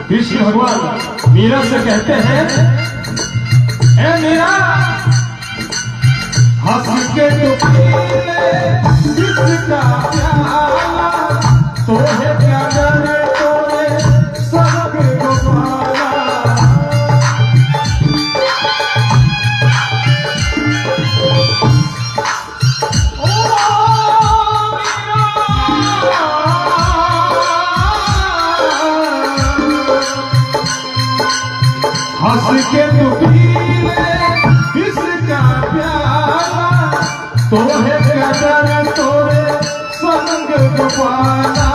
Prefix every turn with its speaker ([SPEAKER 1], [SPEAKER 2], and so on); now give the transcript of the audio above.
[SPEAKER 1] कृष्ण भगवान मीरा से कहते हैं, ए मीरा हंस के जिसका प्यार तो है क्या करे तोरे सब गोपाला। हंस के तू पीले इसका प्याला तो है कदर तोरे संग गोपाला।